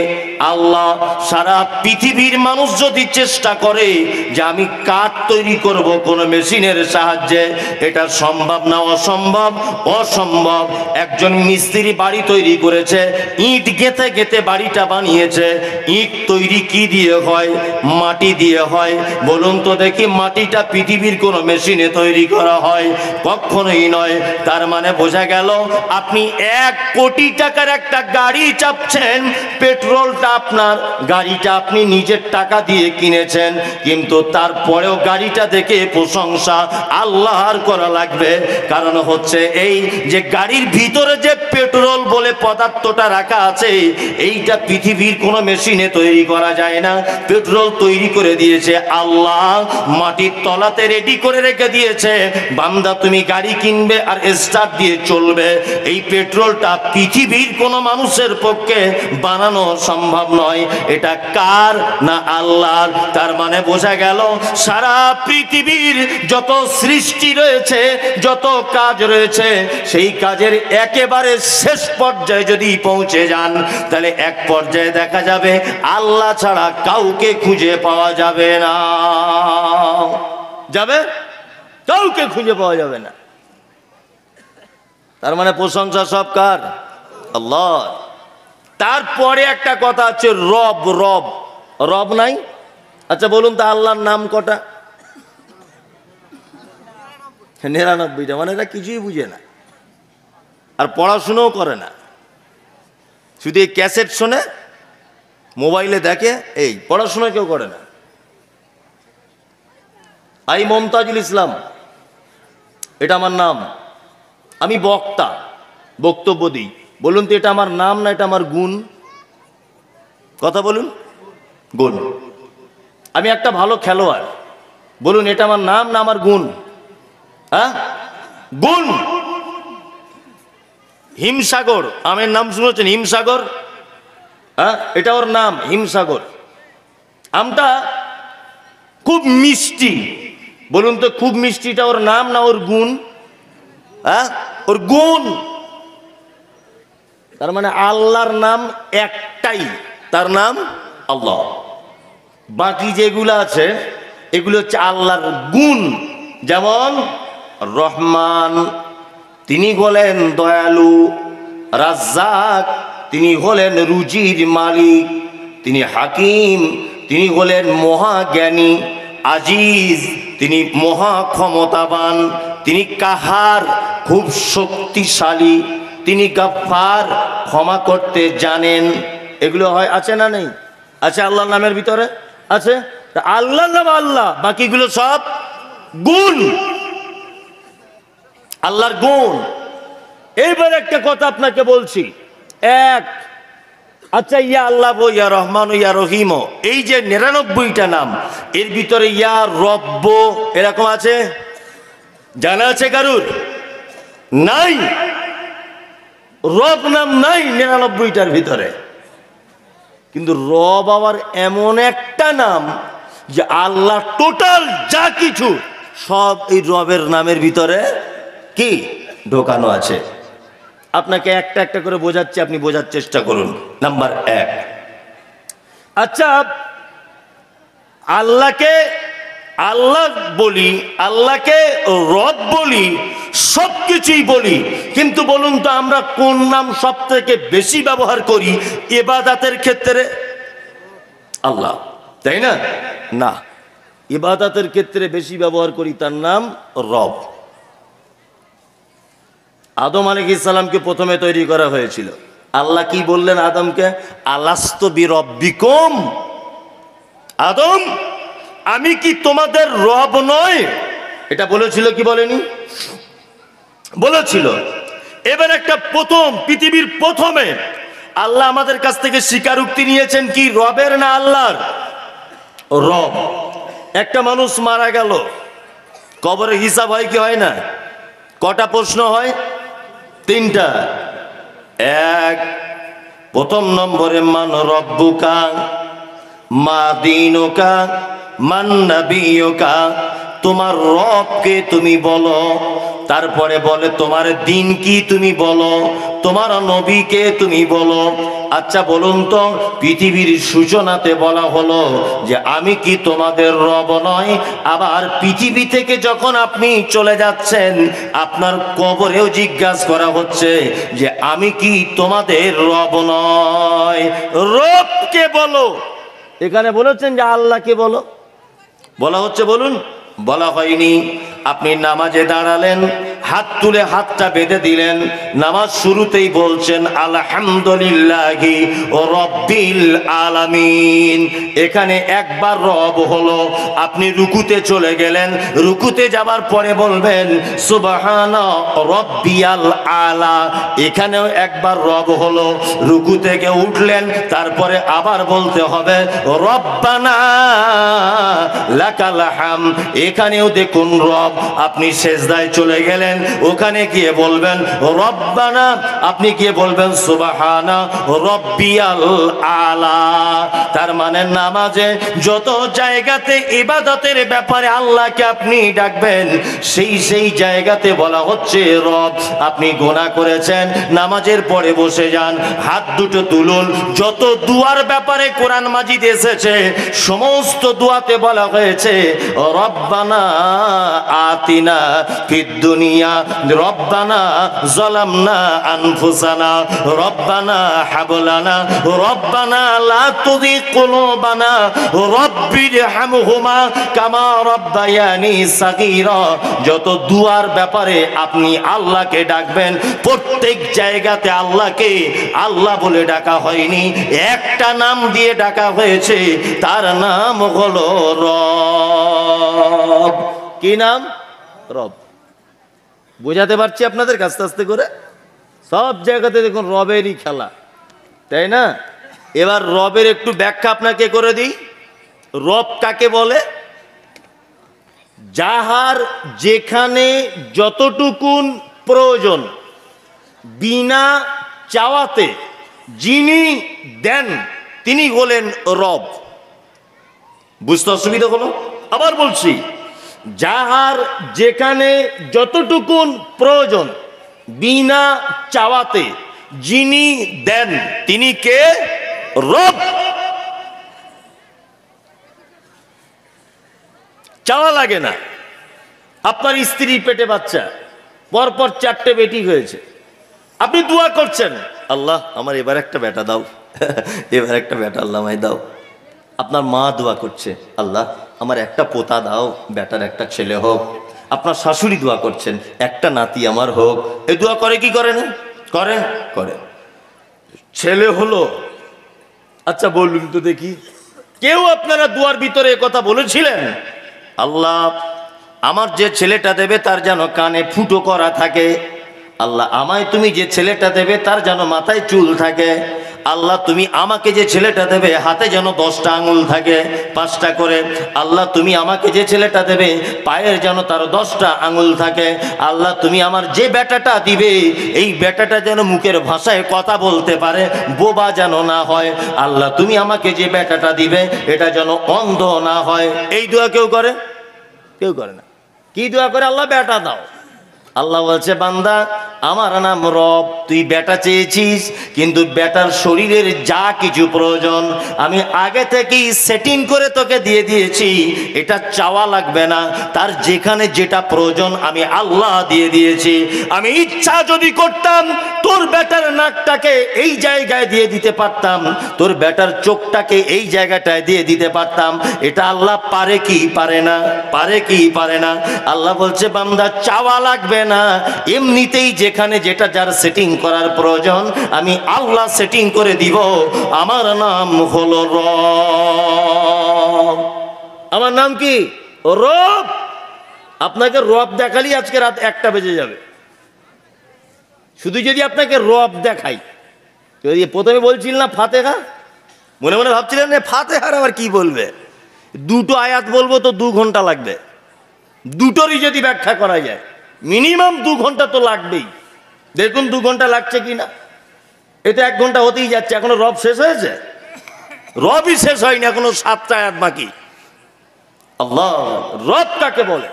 আল্লাহ। সারা পৃথিবীর মানুষ যদি চেষ্টা করে যে আমি কাঠ তৈরি করব কোন মেশিনের সাহায্যে, এটা সম্ভব না অসম্ভব? অসম্ভব। একজন মিস্ত্রি বাড়ি তৈরি করেছে, ইট গেঁথে গেঁথে বাড়িটা বানিয়েছে। ইট তৈরি কি দিয়ে হয়? মাটি দিয়ে হয়। বলুন তো দেখি, মাটিটা পৃথিবীর কোন মেশিনে তৈরি করা হয়? কখনোই নয়। তার মানে বোঝা গেল, আপনি 1 কোটি টাকার একটা গাড়ি চাপছেন, পেট্রোলটা আপনার, গাড়িটা আপনি নিজের টাকা দিয়ে কিনেছেন, কিন্তু তারপরেও গাড়িটা দেখে প্রশংসা আল্লাহর করা লাগবে। কারণ হচ্ছে এই যে গাড়ির ভিতরে যে পেট্রোল বলে পদার্থটা রাখা আছে, এইটা পৃথিবীর কোনো মেশিনে তৈরি করা যায় না। পেট্রোল তৈরি করে দিয়েছে আল্লাহ, মাটির তলাতে রেডি করে রেখে দিয়েছে। বান্দা তুমি গাড়ি কিনবে আর স্টার্ট দিয়ে চলবে, এই পেট্রোলটা পৃথিবীর কোনো মানুষের পক্ষে বানানো সম্ভব নয়। এটা কার? না আল্লাহর। তার মানে বোঝা গেল, সারা পৃথিবীর যত সৃষ্টি রয়েছে, যত কাজ রয়েছে, সেই কাজের একেবারে শেষ পর্যায়ে যদি পৌঁছে যান, তাহলে এক পর্যায়ে দেখা যাবে আল্লাহ ছাড়া কাউকে খুঁজে পাওয়া যাবে না। যাবে? কাউকে খুঁজে পাওয়া যাবে না। তার মানে প্রশংসা সব কার? আল্লাহ। তারপরে একটা কথা আছে, রব। রব, রব নাই? আচ্ছা বলুন তো, আল্লাহর নাম কটা? 99টা, মানে এরা কিছুই বুঝে না, আর পড়াশুনোও করে না, শুধু এই ক্যাসেট শোনে, মোবাইলে দেখে, এই পড়াশোনা কেউ করে না। আই মমতাজুল ইসলাম, এটা আমার নাম, আমি বক্তা, বক্তব্য দিই। বলুন তো এটা আমার নাম না এটা আমার গুণ? কথা বলুন, গুণ। আমি একটা ভালো খেলোয়াড়, বলুন এটা আমার নাম না আমার গুণ? হ্যাঁ, গুণ। হিমসাগর, আমের নাম শুনেছেন? হিমসাগর, হ্যাঁ, এটা ওর নাম, হিমসাগর। আমটা খুব মিষ্টি, বলুন তো খুব মিষ্টিটা ওর নাম না ওর গুণ? হ্যাঁ, ওর গুণ। তার মানে আল্লাহর নাম একটাই, তার নাম আল্লাহ। বাকি যেগুলো আছে এগুলো হচ্ছে আল্লাহর গুণ। যেমন রহমান, তিনি হলেন দয়ালু। রাজ্জাক, তিনি হলেন রুজির মালিক। তিনি হাকিম, তিনি হলেন মহাজ্ঞানী। আজিজ, তিনি মহা ক্ষমতাবান। তিনি কাহার, খুব শক্তিশালী। তিনি গাফফার, ক্ষমা করতে জানেন। এগুলো হয়, আছে না নেই? আছে আল্লাহর নামের ভিতরে, আছে। আল্লাহর নাম আল্লাহ, বাকিগুলো সব গুণ, আল্লাহর গুণ। এইবার একটা কথা আপনাকে বলছি, এক, আচ্ছা ইয়া আল্লাহ, ইয়া রহমান, ইয়া রহিম, এই যে 99টা নাম, এর ভিতরে ইয়া রব্ব এরকম আছে? জানা আছে কারুর? নাই, রব নাম নাই 99টার ভিতরে। কিন্তু রব আবার এমন একটা নাম যে আল্লাহ টোটাল যা কিছু সব এই রবের নামের ভিতরে কি ঢোকানো আছে। আপনাকে একটা একটা করে বোঝাচ্ছি, আপনি বোঝার চেষ্টা করুন। নাম্বার 1, আচ্ছা আল্লাহকে আল্লাহ বলি, আল্লাহকে রব বলি, সব কিছুই বলি, কিন্তু বলুন তো আমরা কোন নাম সব থেকে বেশি ব্যবহার করি ইবাদতের ক্ষেত্রে? আল্লাহ, তাই না? না, ইবাদতের ক্ষেত্রে বেশি ব্যবহার করি তার নাম রব। আদম আলাইহিস সালামকে প্রথমে তৈরি করা হয়েছিল, আল্লাহ কি বললেন আদমকে? আলাস্তু বিরব্বিকুম, আদম আমি কি তোমাদের রব নয়? এটা বলেছিল কি বলেনি? বলেছিল। এবার একটা প্রথম, পৃথিবীর প্রথমে আল্লাহ আমাদের কাছ থেকে স্বীকারোক্তি নিয়েছেন কি, রবের না আল্লাহর? রব। একটা মানুষ মারা গেল, কবরে হিসাব হয় কি হয় না? কটা প্রশ্ন হয়? 3টা। 1, প্রথম নম্বরে মান রব্বুকা, মা দীনুকা, মান নাবিয়ুকা, তোমার রবকে তুমি বলো। তারপরে বলে তোমার দিন কি তুমি বলো, তোমার নবীকে তুমি বলো। আচ্ছা বলুন তো, পৃথিবীর সূচনাতে বলা হলো যে আমি কি তোমাদের রব নয়? আবার পৃথিবী থেকে যখন আপনি চলে যাচ্ছেন, আপনার কবরেও জিজ্ঞাসা করা হচ্ছে যে আমি কি তোমাদের রব নয়? রবকে বলো। এখানে বলেছেন যে আল্লাহকে বলো, বলা হচ্ছে বলুন? বলা হয়নি। আপনি নামাজে দাঁড়ালেন, হাত তুলে হাতটা বেঁধে দিলেন, নামাজ শুরুতেই বলছেন আলহামদুলিল্লাহি রাব্বিল আলামিন। এখানে একবার রব হলো। আপনি রুকুতে চলে গেলেন, রুকুতে যাবার পরে বলবেন সুবহানা রাব্বিয়াল আলা, এখানেও একবার রব হলো। রুকু থেকে উঠলেন, তারপরে আবার বলতে হবে রব্বানা লাকাল হামদ, এখানেও দেখুন রব। আপনি সেজদায় চলে গেলেন, ওখানে গিয়ে বলবেন রব্বানা, আপনি গিয়ে বলবেন সুবহানা রাব্বিয়াল আলা। তার মানে নামাজে যত জায়গাতে ইবাদতের ব্যাপারে আল্লাহকে আপনি ডাকবেন, সেই সেই জায়গাতে বলা হচ্ছে রব। আপনি গুনাহ করেছেন, নামাজের পরে বসে যান, হাত দুটো তুলুন। যত দুয়ার ব্যাপারে কোরআন মাজিদ এসেছে, সমস্ত দুয়াতে বলা হয়েছে রব্বানা আতিনা ফিদ দুনিয়া দুনিয়া রব্বানা যালামনা আনফুসানা রব্বানা হাব লানা রব্বানা লা তুযিগ কুলুবানা রব্বিরহামহুমা কামা রাব্বায়ানি সাগীরা। যত দুয়ার ব্যাপারে আপনি আল্লাহকে ডাকবেন, প্রত্যেক জায়গাতে আল্লাহকে আল্লাহ বলে ডাকা হয়নি, একটা নাম দিয়ে ডাকা হয়েছে, তার নাম হলো রব। কি নাম? রব। বোঝাতে পারছি আপনাদের আস্তে আস্তে করে? সব জায়গাতে দেখুন রবেরই খেলা, তাই না? এবার রবের একটু ব্যাখ্যা আপনাকে করে দিই। রব কাকে বলে? যাহার যেখানে যতটুকুন প্রয়োজন বিনা চাওয়াতে যিনি দেন তিনি হলেন রব। বুঝতে অসুবিধা হলো? আবার বলছি, যাহার যেখানে যতটুকুন প্রয়োজন বিনা চাওয়াতে যিনি দেন তিনি কে? রব। চাওয়া লাগে না। আপনার স্ত্রী পেটে বাচ্চা, পরপর 4টে বেটি হয়েছে, আপনি দোয়া করছেন, আল্লাহ আমার এবার একটা বেটা দাও, এবার একটা বেটা আল্লাহ আমায় দাও। আপনার মা দোয়া করছে, আল্লাহ আমার একটা পোতা দাও, বেটার একটা ছেলে হোক। আপনার শাশুড়ি দোয়া করছেন, একটা নাতি আমার হোক। এই দোয়া করে কি করে না? করেন, করে। ছেলে হলো, আচ্ছা বলুন তো দেখি, কেউ আপনারা দুয়ার ভিতরে কথা বলেছিলেন, আল্লাহ আমার যে ছেলেটা দেবে তার যেন কানে ফুটো করা থাকে, আল্লাহ আমায় তুমি যে ছেলেটা দেবে তার যেন মাথায় চুল থাকে, আল্লাহ তুমি আমাকে যে ছেলেটা দেবে হাতে যেন 10টা আঙুল থাকে, 5টা করে, আল্লাহ তুমি আমাকে যে ছেলেটা দেবে পায়ের যেন তার 10টা আঙুল থাকে, আল্লাহ তুমি আমার যে বেটাটা দিবে এই বেটাটা যেন মুখের ভাষায় কথা বলতে পারে, বোবা যেন না হয়, আল্লাহ তুমি আমাকে যে বেটাটা দিবে এটা যেন অন্ধ না হয়। এই দোয়া কেউ করে? কেউ করে না। কি দোয়া করে? আল্লাহ বেটা দাও। আল্লাহ বলছে, বান্দা আমার নাম রব, তুই বেটা চেয়েছিস, কিন্তু বেটার শরীরের যা কিছু প্রয়োজন আমি আগে থেকেই সেটিং করে তোকে দিয়ে দিয়েছি, এটা চাওয়া লাগবে না। তার যেখানে যেটা প্রয়োজন আমি আল্লাহ দিয়ে দিয়েছি। আমি ইচ্ছা যদি করতাম তোর বেটার নাকটাকে এই জায়গায় দিয়ে দিতে পারতাম, তোর বেটার চোখটাকে এই জায়গাটায় দিয়ে দিতে পারতাম। এটা আল্লাহ পারে কি পারে না? পারে কি পারে না? আল্লাহ বলছে, বান্দা চাওয়া লাগবে না, এমনিতেই যেখানে যেটা যার সেটিং করার প্রয়োজন আমি আল্লাহ সেটিং করে দিব। আমার নাম হলো রব। আমার নাম কি? রব। আপনাকে রব দেখালি আজকে রাত 1টা বেজে যাবে। শুধু যদি আপনাকে রব দেখাই, যদি প্রথমে বলছিল না ফাতেহা, মনে মনে ভাবছিলেন না ফাতেহার আবার কি বলবে, 2টো আয়াত বলবো তো 2 ঘন্টা লাগবে। দুটোরই যদি ব্যাখ্যা করা যায় মিনিমাম 2 ঘন্টা তো লাগবেই। দেখুন 2 ঘন্টা লাগছে কিনা। এটা 1 ঘন্টা হতেই যাচ্ছে, এখনো রব শেষ হয়েছে? রবই শেষ হয়নি, এখনো 7টা আয়াত বাকি। আল্লাহ রব কাকে বলে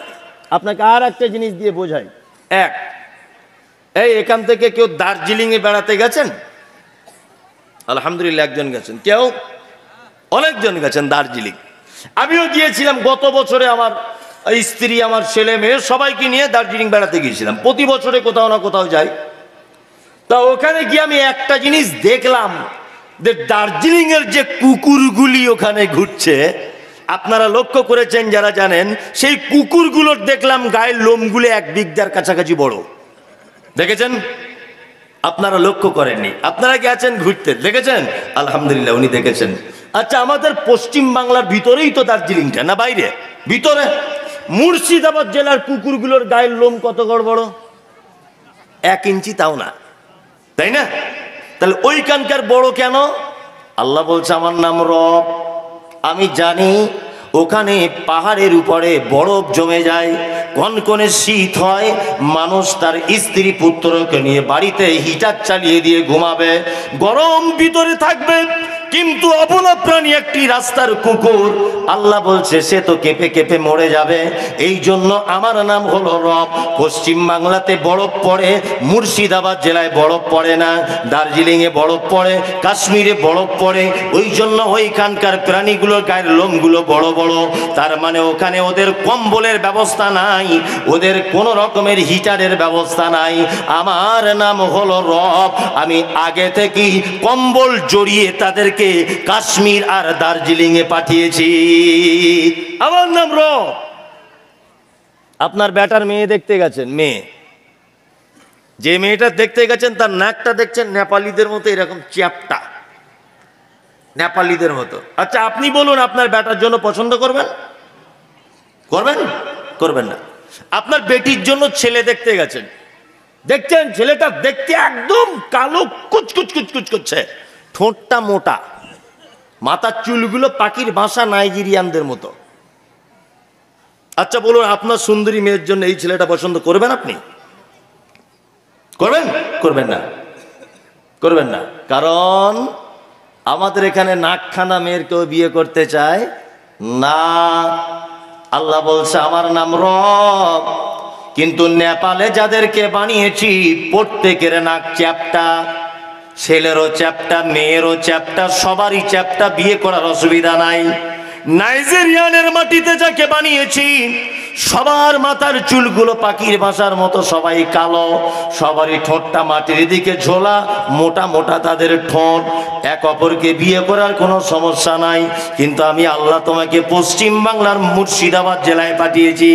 আপনাকে আর একটা জিনিস দিয়ে বোঝাই। এই এখান থেকে কেউ দার্জিলিং এ বেড়াতে গেছেন? আলহামদুলিল্লাহ একজন গেছেন। কেউ? অনেকজন গেছেন দার্জিলিং। আমিও গিয়েছিলাম গত বছরে, আমার স্ত্রী আমার ছেলে মেয়ে সবাইকে নিয়ে দার্জিলিং বেড়াতে গিয়েছিলাম। প্রতি বছরে কোথাও না কোথাও যাই। তা ওখানে গিয়ে আমি একটা জিনিস দেখলাম, যে দার্জিলিং এর যে কুকুরগুলি ওখানে ঘুরছে, আপনারা লক্ষ্য করেছেন যারা জানেন, সেই কুকুরগুলোর দেখলাম গায়ের লোমগুলো 1 বিঘার কাছাকাছি বড়। দেখেছেন? আপনারা লক্ষ্য করেননি, আপনারা গেছেন ঘুরতে, দেখেছেন? আলহামদুলিল্লাহ উনি দেখেছেন। আচ্ছা, আমাদের পশ্চিম বাংলার ভিতরেই তো দার্জিলিংটা, না বাইরে? ভিতরে। মুর্শিদাবাদ জেলার কুকুরগুলোর গায়ের লোম কত বড় বড়? 1 ইঞ্চি তাও না, তাই না? তাহলে ওইখানকার বড় কেন? আল্লাহ বলছে, আমার নাম রব। আমি জানি ওখানে পাহাড়ের উপরে বরফ জমে যায়, কনকনে শীত হয়, মানুষ তার স্ত্রী পুত্রকে নিয়ে বাড়িতে হিটার চালিয়ে দিয়ে ঘুমাবে, গরম ভিতরে থাকবে, কিন্তু অবলা প্রাণী একটি রাস্তার কুকুর, আল্লাহ বলছে সে তো কেঁপে কেঁপে মরে যাবে। এই জন্য আমার নাম হলো রব। পশ্চিম বাংলাতে বরফ পড়ে, মুর্শিদাবাদ জেলায় বরফ পড়ে না, দার্জিলিংয়ে বরফ পড়ে, কাশ্মীরে বরফ পড়ে। ওই জন্য ওইখানকার প্রাণীগুলোর গায়ের লোমগুলো বড় বড়। তার মানে ওখানে ওদের কম্বলের ব্যবস্থা নাই, ওদের কোনো রকমের হিটারের ব্যবস্থা নাই। আমার নাম হলো রব। আমি আগে থেকেই কম্বল জড়িয়ে তাদেরকে কাশ্মীর আর দার্জিলিংয়ে পাঠিয়েছি। আমার নাম রব। আপনার বেটার মেয়ে দেখতে গেছেন, মেয়ে, যে মেয়েটা দেখতে গেছেন তার নাকটা দেখছেন নেপালিদের মতো এরকম চ্যাপটা, নেপালিদের মতো। আচ্ছা আপনি বলুন আপনার বেটার জন্য পছন্দ করবেন? করবেন? করবেন না। আপনার বেটির জন্য ছেলে দেখতে গেছেন, দেখছেন ছেলেটা দেখতে একদম কালো কুচকুচ কুচকুচ করছে, ঠোঁটটা মোটা, মাথার চুলগুলো পাখির বাসা নাইজেরিয়ানদের মতো। আচ্ছা বলুন আপনার সুন্দরী মেয়ের জন্য এই ছেলেটা পছন্দ করবেন আপনি? করবেন? করবেন না, করবেন না। কারণ আমাদের এখানে নাকখানা মেয়ের কেউ বিয়ে করতে চায় না। আল্লাহ বলছে আমার নাম রব। কিন্তু নেপালে যাদেরকে বানিয়েছি প্রত্যেকের নাক চ্যাপ্টা, ছেলেরও চ্যাপ্টা, মেয়েরও চ্যাপ্টা, সবারই চ্যাপ্টা, বিয়ে করার অসুবিধা নাই। নাইজেরিয়ানের মাটিতে যাকে বানিয়েছি সবার মাথার চুলগুলো পাখির বাসার মতো, সবাই কালো, সবারই ঠোঁটটা মাটির দিকে ঝোলা, মোটা মোটা তাদের ঠোঁট। এক অপরকে বিয়ে করার কোনো সমস্যা নাই। কিন্তু আমি আল্লাহ তোমাকে পশ্চিম বাংলার মুর্শিদাবাদ জেলায় পাঠিয়েছি,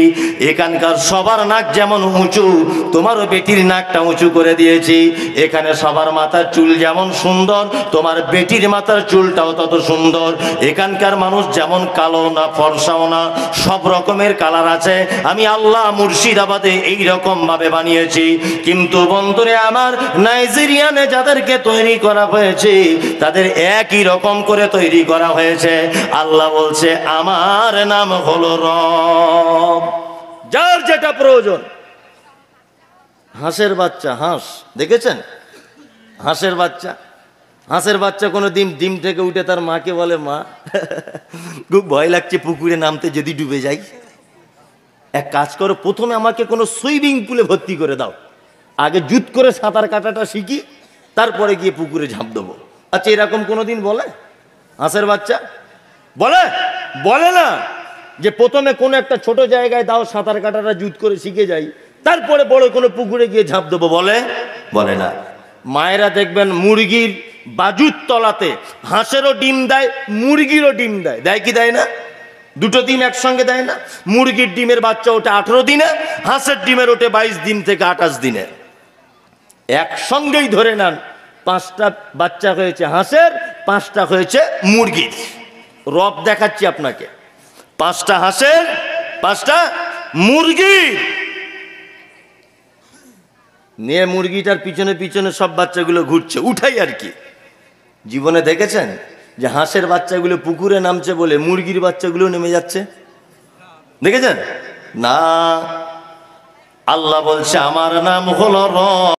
এখানকার সবার নাক যেমন উঁচু, তোমারও বেটির নাকটা উঁচু করে দিয়েছি। এখানে সবার মাথার চুল যেমন সুন্দর, তোমার বেটির মাথার চুলটাও তত সুন্দর। এখানকার মানুষ যেমন কালো না, ফর্সাও না, সব রকমের কালার আছে। আমি আল্লাহ মুর্শিদাবাদে এই রকম ভাবে বানিয়েছি। কিন্তু বন্ধুরে আমার, নাইজেরিয়ানে যাদেরকে তৈরি করা হয়েছে তাদের একই রকম করে তৈরি করা হয়েছে। আল্লাহ বলছে আমার নাম হলো রব। যার যেটা প্রয়োজন। হাঁসের বাচ্চা, হাঁস দেখেছেন? হাঁসের বাচ্চা, হাঁসের বাচ্চা কোনো ডিম থেকে উঠে তার মাকে বলে, মা খুব ভয় লাগছে পুকুরে নামতে, যদি ডুবে যাই। এক কাজ করো, প্রথমে আমাকে কোনো সুইমিং পুলে ভর্তি করে দাও, আগে জুত করে সাঁতার কাটাটা শিখি, তারপরে গিয়ে পুকুরে ঝাঁপ দেবো। আচ্ছা এরকম কোনোদিন বলে হাঁসের বাচ্চা? বলে? বলে না যে প্রথমে কোনো একটা ছোট জায়গায় দাও, সাঁতার কাটাটা জুত করে শিখে যাই, তারপরে বড় কোনো পুকুরে গিয়ে ঝাঁপ দেবো, বলে? বলে না। মায়েরা দেখবেন মুরগির বাজুর তলাতে হাঁসেরও ডিম দেয়, মুরগিরও ডিম দেয়। দেয় কি দেয় না? দুটো ডিম একসঙ্গে দেয় না? মুরগির ডিমের বাচ্চা ওঠে 18 দিনে, হাঁসের ডিমের ওঠে 22 দিন থেকে 28 দিনে। একসঙ্গেই ধরে নেন 5টা বাচ্চা হয়েছে হাঁসের, 5টা হয়েছে মুরগির। রব দেখাচ্ছি আপনাকে, 5টা হাঁসের, 5টা মুরগির। নিয়ে মুরগিটার পিছনে পিছনে সব বাচ্চাগুলো ঘুরছে, উঠাই আর কি। জীবনে দেখেছেন যে হাঁসের বাচ্চাগুলো পুকুরে নামছে বলে মুরগির বাচ্চাগুলো নেমে যাচ্ছে? দেখেছেন না? আল্লাহ বলছে আমার নাম হলো রব।